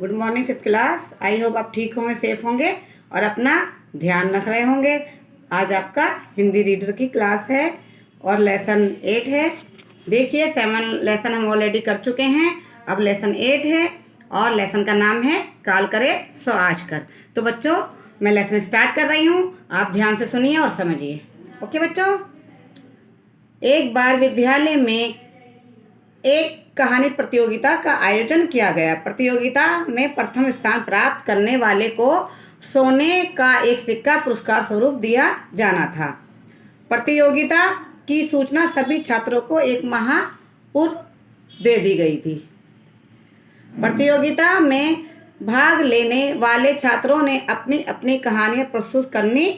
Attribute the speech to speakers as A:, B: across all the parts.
A: Good morning fifth class. I hope आप ठीक होंगे, सेफ होंगे और अपना ध्यान रख रहे होंगे। आज आपका हिंदी रीडर की क्लास है और लेसन 8 है। देखिए 7 लेसन हम ऑलरेडी कर चुके हैं, अब लेसन 8 है और लेसन का नाम है काल करे सो आज कर। तो बच्चों मैं लेसन स्टार्ट कर रही हूँ, आप ध्यान से सुनिए और समझिए। ओके बच्चों, एक बार विद्यालय में एक कहानी प्रतियोगिता का आयोजन किया गया। प्रतियोगिता में प्रथम स्थान प्राप्त करने वाले को सोने का एक सिक्का पुरस्कार स्वरूप दिया जाना था। प्रतियोगिता की सूचना सभी छात्रों को एक माह पूर्व दे दी गई थी। प्रतियोगिता में भाग लेने वाले छात्रों ने अपनी अपनी कहानियाँ प्रस्तुत करनी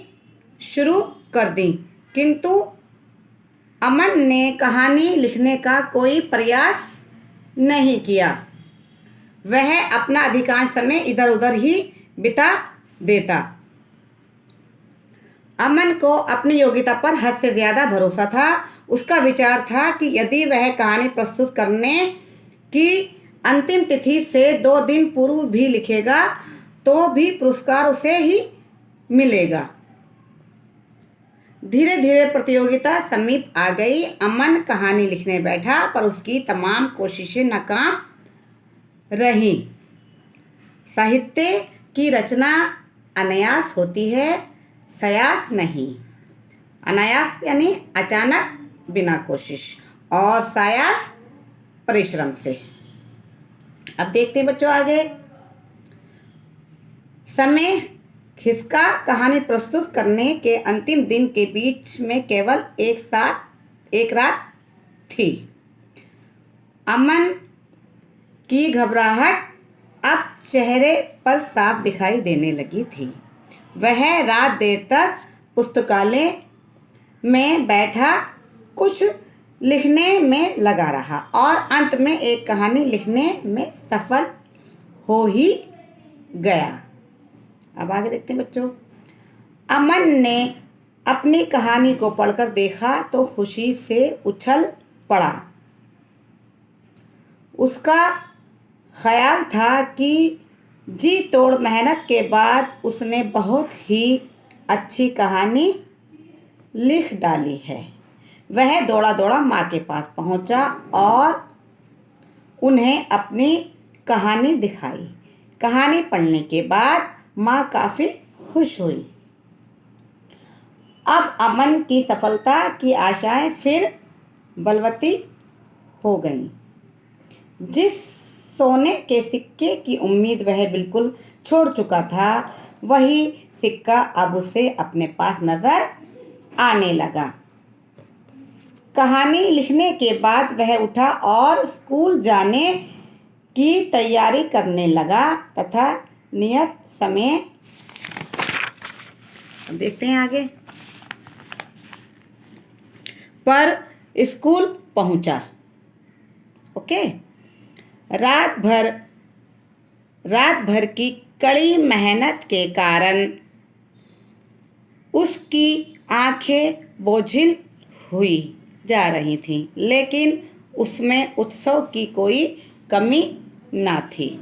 A: शुरू कर दी, किंतु अमन ने कहानी लिखने का कोई प्रयास नहीं किया। वह अपना अधिकांश समय इधर उधर ही बिता देता। अमन को अपनी योग्यता पर हद से ज़्यादा भरोसा था। उसका विचार था कि यदि वह कहानी प्रस्तुत करने की अंतिम तिथि से 2 दिन पूर्व भी लिखेगा तो भी पुरस्कार उसे ही मिलेगा। धीरे धीरे प्रतियोगिता समीप आ गई। अमन कहानी लिखने बैठा पर उसकी तमाम कोशिशें नाकाम रहीं। साहित्य की रचना अनायास होती है, सायास नहीं। अनायास यानी अचानक बिना कोशिश और सायास परिश्रम से। अब देखते हैं बच्चों आगे। समय खिसका। कहानी प्रस्तुत करने के अंतिम दिन के बीच में केवल एक रात थी। अमन की घबराहट अब चेहरे पर साफ दिखाई देने लगी थी। वह रात देर तक पुस्तकालय में बैठा कुछ लिखने में लगा रहा और अंत में एक कहानी लिखने में सफल हो ही गया। अब आगे देखते हैं बच्चों। अमन ने अपनी कहानी को पढ़कर देखा तो खुशी से उछल पड़ा। उसका ख्याल था कि जी तोड़ मेहनत के बाद उसने बहुत ही अच्छी कहानी लिख डाली है। वह दौड़ा दौड़ा माँ के पास पहुँचा और उन्हें अपनी कहानी दिखाई। कहानी पढ़ने के बाद माँ काफ़ी खुश हुई। अब अमन की सफलता की आशाएं फिर बलवती हो गईं। जिस सोने के सिक्के की उम्मीद वह बिल्कुल छोड़ चुका था, वही सिक्का अब उसे अपने पास नजर आने लगा। कहानी लिखने के बाद वह उठा और स्कूल जाने की तैयारी करने लगा तथा नियत समय, देखते हैं आगे, पर स्कूल पहुंचा। ओके। रात भर की कड़ी मेहनत के कारण उसकी आंखें बोझिल हुई जा रही थीं, लेकिन उसमें उत्सव की कोई कमी न थी।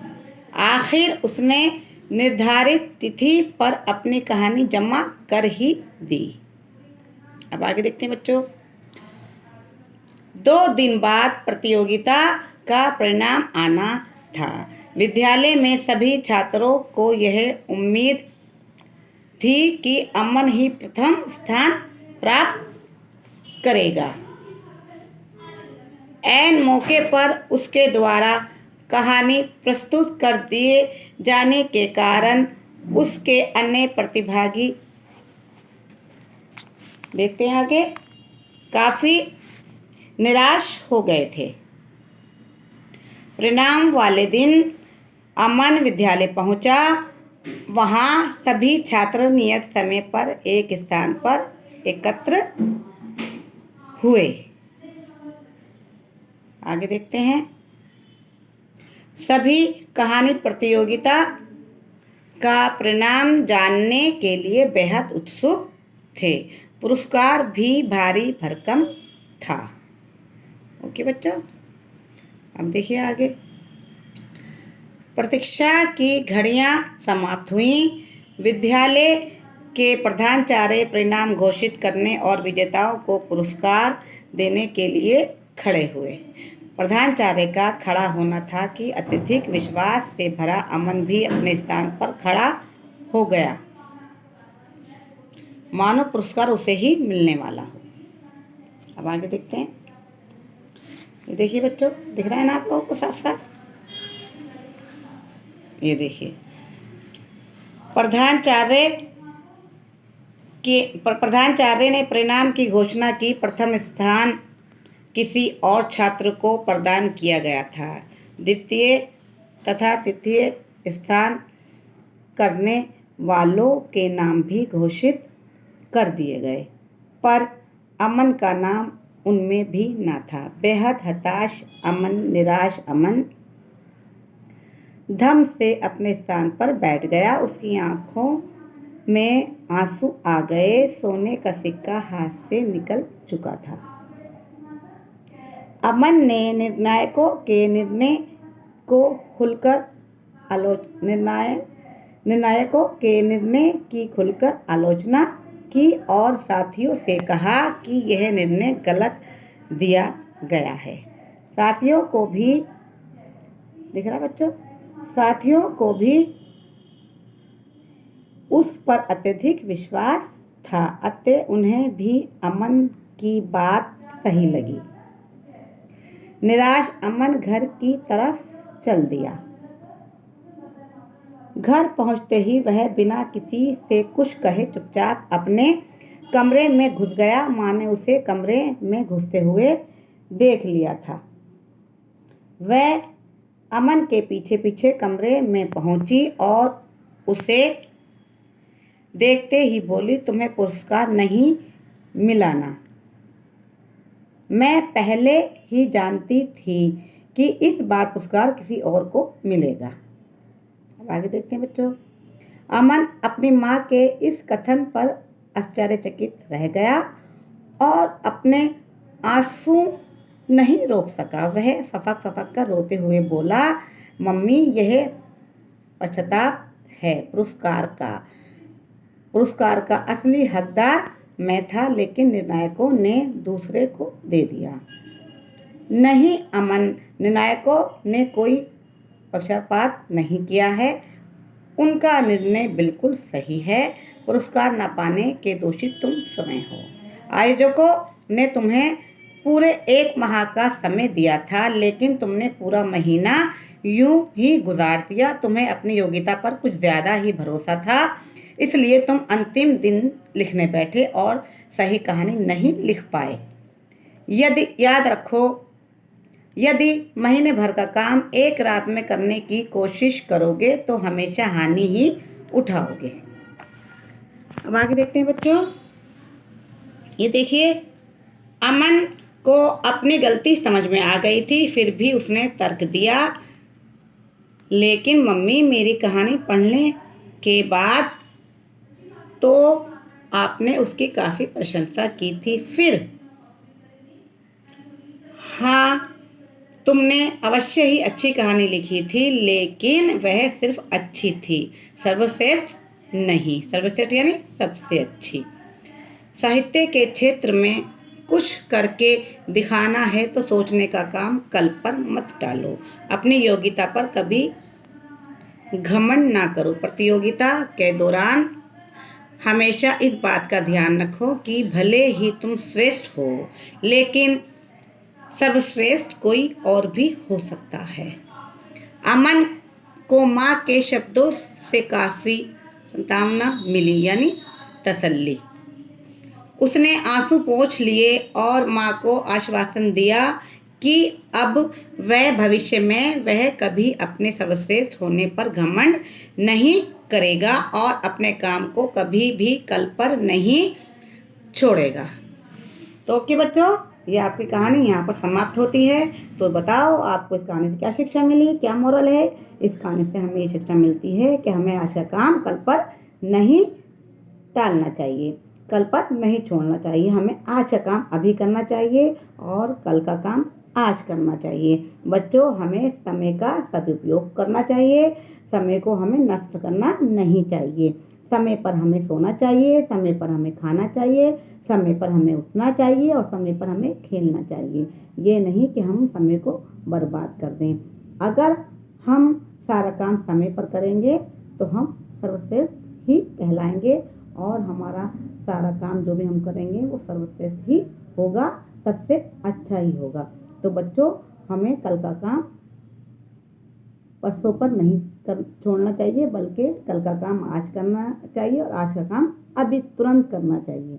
A: आखिर उसने निर्धारित तिथि पर अपनी कहानी जमा कर ही दी। अब आगे देखते हैं बच्चों। 2 दिन बाद प्रतियोगिता का परिणाम आना था। विद्यालय में सभी छात्रों को यह उम्मीद थी कि अमन ही प्रथम स्थान प्राप्त करेगा। ऐन मौके पर उसके द्वारा कहानी प्रस्तुत कर दिए जाने के कारण उसके अन्य प्रतिभागी, देखते हैं आगे, काफ़ी निराश हो गए थे। परिणाम वाले दिन अमन विद्यालय पहुंचा। वहां सभी छात्र नियत समय पर एक स्थान पर एकत्र हुए। आगे देखते हैं। सभी कहानी प्रतियोगिता का परिणाम जानने के लिए बेहद उत्सुक थे। पुरस्कार भी भारी भरकम था। ओके बच्चों, अब देखिए आगे। प्रतीक्षा की घड़ियां समाप्त हुईं। विद्यालय के प्रधानाचार्य परिणाम घोषित करने और विजेताओं को पुरस्कार देने के लिए खड़े हुए। प्रधानाचार्य का खड़ा होना था कि अत्यधिक विश्वास से भरा अमन भी अपने स्थान पर खड़ा हो गया, मानो पुरस्कार उसे ही मिलने वाला हो। अब आगे देखते हैं। ये देखिए बच्चों, दिख रहा है ना आप लोगों को साफ साफ? ये देखिए, प्रधानाचार्य ने परिणाम की घोषणा की। प्रथम स्थान किसी और छात्र को प्रदान किया गया था। द्वितीय तथा तृतीय स्थान करने वालों के नाम भी घोषित कर दिए गए, पर अमन का नाम उनमें भी ना था। बेहद हताश अमन, निराश अमन धम से अपने स्थान पर बैठ गया। उसकी आंखों में आंसू आ गए। सोने का सिक्का हाथ से निकल चुका था। अमन ने निर्णायकों के निर्णय की खुलकर आलोचना की और साथियों से कहा कि यह निर्णय गलत दिया गया है। साथियों को भी दिख रहा बच्चों, साथियों को भी उस पर अत्यधिक विश्वास था, अतः उन्हें भी अमन की बात सही लगी। निराश अमन घर की तरफ चल दिया। घर पहुंचते ही वह बिना किसी से कुछ कहे चुपचाप अपने कमरे में घुस गया। माँ ने उसे कमरे में घुसते हुए देख लिया था। वह अमन के पीछे पीछे कमरे में पहुंची और उसे देखते ही बोली, तुम्हें पुरस्कार नहीं मिला ना? मैं पहले ही जानती थी कि इस बार पुरस्कार किसी और को मिलेगा। अब आगे देखते हैं बच्चों। अमन अपनी माँ के इस कथन पर आश्चर्यचकित रह गया और अपने आंसू नहीं रोक सका। वह फपक कर रोते हुए बोला, मम्मी, यह पश्चाताप है। पुरस्कार का असली हकदार मैं था, लेकिन निर्णायकों ने दूसरे को दे दिया। नहीं अमन, निर्णायकों ने कोई पक्षपात नहीं किया है। उनका निर्णय बिल्कुल सही है। पुरस्कार न पाने के दोषी तुम स्वयं हो। आयोजकों ने तुम्हें पूरे 1 माह का समय दिया था, लेकिन तुमने पूरा महीना यूं ही गुजार दिया। तुम्हें अपनी योग्यता पर कुछ ज्यादा ही भरोसा था, इसलिए तुम अंतिम दिन लिखने बैठे और सही कहानी नहीं लिख पाए। याद रखो, यदि महीने भर का काम एक रात में करने की कोशिश करोगे तो हमेशा हानि ही उठाओगे। अब आगे देखते हैं बच्चों। ये देखिए, अमन को अपनी गलती समझ में आ गई थी, फिर भी उसने तर्क दिया, लेकिन मम्मी, मेरी कहानी पढ़ने के बाद तो आपने उसकी काफ़ी प्रशंसा की थी। फिर हाँ, तुमने अवश्य ही अच्छी कहानी लिखी थी, लेकिन वह सिर्फ अच्छी थी, सर्वश्रेष्ठ नहीं। सर्वश्रेष्ठ यानी सबसे अच्छी। साहित्य के क्षेत्र में कुछ करके दिखाना है तो सोचने का काम कल पर मत डालो। अपनी योग्यता पर कभी घमंड ना करो। प्रतियोगिता के दौरान हमेशा इस बात का ध्यान रखो कि भले ही तुम श्रेष्ठ हो, लेकिन सर्वश्रेष्ठ कोई और भी हो सकता है। अमन को माँ के शब्दों से काफ़ी सांत्वना मिली, यानी तसल्ली। उसने आंसू पोंछ लिए और माँ को आश्वासन दिया कि अब वह भविष्य में वह कभी अपने सर्वश्रेष्ठ होने पर घमंड नहीं करेगा और अपने काम को कभी भी कल पर नहीं छोड़ेगा। तो ओके बच्चों, ये आपकी कहानी यहाँ पर समाप्त होती है। तो बताओ, आपको इस कहानी से क्या शिक्षा मिली, क्या मोरल है? इस कहानी से हमें ये शिक्षा मिलती है कि हमें आज का काम कल पर नहीं टालना चाहिए, कल पर नहीं छोड़ना चाहिए। हमें आज का काम अभी करना चाहिए और कल का काम आज करना चाहिए। बच्चों, हमें समय का सदुपयोग करना चाहिए, समय को हमें नष्ट करना नहीं चाहिए। समय पर हमें सोना चाहिए, समय पर हमें खाना चाहिए, समय पर हमें उठना चाहिए और समय पर हमें खेलना चाहिए। ये नहीं कि हम समय को बर्बाद कर दें। अगर हम सारा काम समय पर करेंगे तो हम सर्वश्रेष्ठ ही कहलाएंगे और हमारा सारा काम जो भी हम करेंगे वो सर्वश्रेष्ठ ही होगा, सबसे अच्छा ही होगा। तो बच्चों, हमें कल का काम परसों पर नहीं छोड़ना चाहिए, बल्कि कल का काम आज करना चाहिए और आज का काम अभी तुरंत करना चाहिए।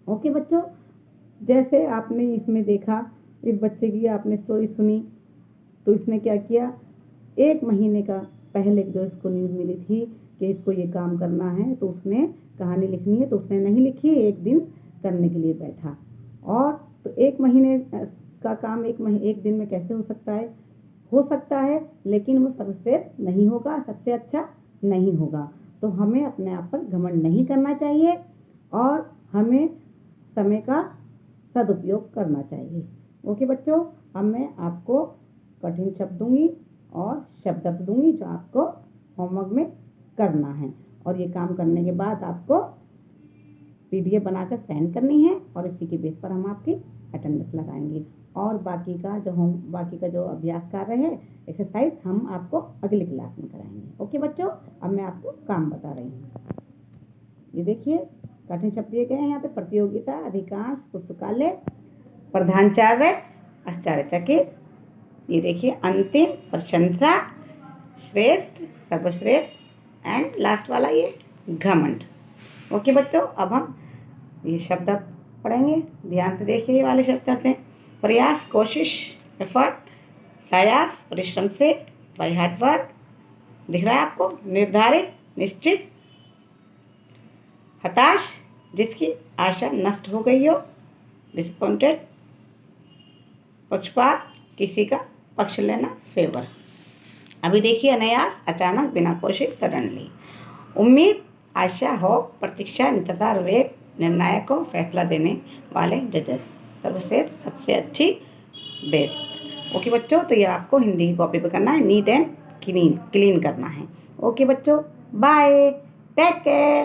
A: ओके बच्चों, जैसे आपने इसमें देखा, इस बच्चे की आपने स्टोरी सुनी, तो इसने क्या किया, 1 महीने का पहले जो इसको न्यूज़ मिली थी कि इसको ये काम करना है, तो उसने कहानी लिखनी है, तो उसने नहीं लिखी, 1 दिन करने के लिए बैठा। और तो 1 महीने का काम एक दिन में कैसे हो सकता है, लेकिन वो सर्वश्रेष्ठ नहीं होगा, सबसे अच्छा नहीं होगा। तो हमें अपने आप पर घमंड नहीं करना चाहिए और हमें समय का सदुपयोग करना चाहिए। ओके बच्चों, अब मैं आपको कठिन शब्द दूंगी और शब्द अर्थ दूंगी जो आपको होमवर्क में करना है, और ये काम करने के बाद आपको PDF बनाकर सेंड करनी है और इसी के बेस पर हम आपकी अटेंडेंस लगाएंगे। और बाकी का जो अभ्यास कार्य है, एक्सरसाइज, हम आपको अगली क्लास में कराएंगे। ओके बच्चों, अब मैं आपको काम बता रही हूँ। ये देखिए, कठिन शब्द दिए गए हैं यहाँ पे। प्रतियोगिता, अधिकांश, पुस्तकालय, प्रधानाचार्य, आश्चर्यचकित, ये देखिए अंतिम, प्रशंसा, श्रेष्ठ, सर्वश्रेष्ठ एंड लास्ट वाला ये घमंड। ओके बच्चों, अब हम ये शब्द पढ़ेंगे, ध्यान से देखिए। ये वाले शब्द आते हैं: प्रयास, कोशिश, एफर्ट, प्रयास, परिश्रम से, बाय हार्ड वर्क, दिख रहा है आपको, निर्धारित, निश्चित, हताश, जिसकी आशा नष्ट हो गई हो, डिसअपॉइंटेड, पक्षपात, किसी का पक्ष लेना, फेवर। अभी देखिए अनायास, अचानक, बिना कोशिश, सडनली। उम्मीद, आशा, होप, प्रतीक्षा, इंतजार, वेट, निर्णायकों, फैसला देने वाले, जजेस, सर्वश्रेष्ठ, सबसे अच्छी, बेस्ट। ओके बच्चों, तो ये आपको हिंदी की कॉपी पे करना है, नीट एंड क्लीन करना है। ओके बच्चों, बाय, टेक केयर।